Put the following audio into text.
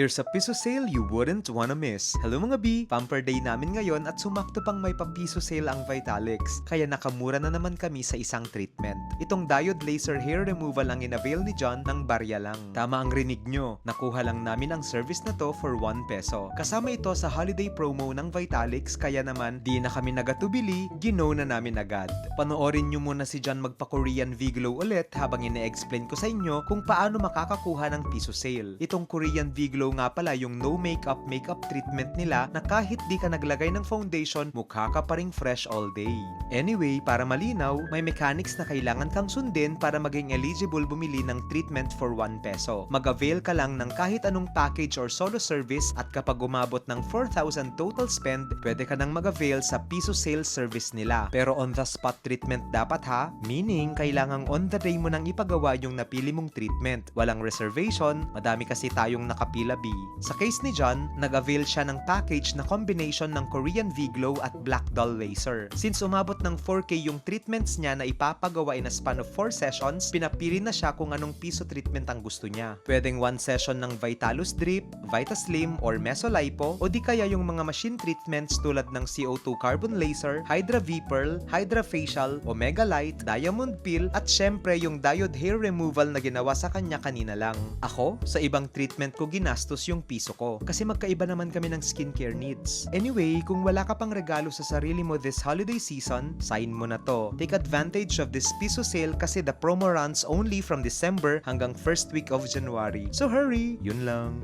Here's a piso sale you wouldn't wanna miss. Hello mga B! Pamper day namin ngayon at sumakto pang may papiso sale ang Vitalix. Kaya nakamura na naman kami sa isang treatment. Itong diode laser hair removal ang inavail ni John ng barya lang. Tama ang rinig nyo. Nakuha lang namin ang service na to for 1 peso. Kasama ito sa holiday promo ng Vitalix kaya naman di na kami nagatubili, gino na namin agad. Panoorin nyo muna si John magpa-Korean V-Glow ulit habang ine-explain ko sa inyo kung paano makakakuha ng piso sale. Itong Korean V-Glow nga pala yung no makeup treatment nila na kahit di ka naglagay ng foundation, mukha ka pa ring fresh all day. Anyway, para malinaw, may mechanics na kailangan kang sundin para maging eligible bumili ng treatment for 1 peso. Mag-avail ka lang ng kahit anong package or solo service at kapag umabot ng 4,000 total spend, pwede ka nang mag-avail sa piso sale service nila. Pero on the spot treatment dapat ha, meaning kailangang on the day mo nang ipagawa yung napili mong treatment. Walang reservation, madami kasi tayong nakapila B. Sa case ni John, nag-avail siya ng package na combination ng Korean V-Glow at Black Doll Laser. Since umabot ng 4K yung treatments niya na ipapagawa in a span of 4 sessions, pinapili na siya kung anong piso treatment ang gusto niya. Pwedeng 1 session ng Vitalus Drip, Vitaslim, or Mesolipo, o di kaya yung mga machine treatments tulad ng CO2 Carbon Laser, Hydra V-Pearl, Hydra Facial, Omega Light, Diamond Peel, at syempre yung diode hair removal na ginawa sa kanya kanina lang. Ako, sa ibang treatment ko ginastos yung piso ko kasi magkaiba naman kami ng skincare needs. Anyway, kung wala ka pang regalo sa sarili mo this holiday season, sign mo na to. Take advantage of this piso sale kasi the promo runs only from December hanggang first week of January. So hurry! Yun lang.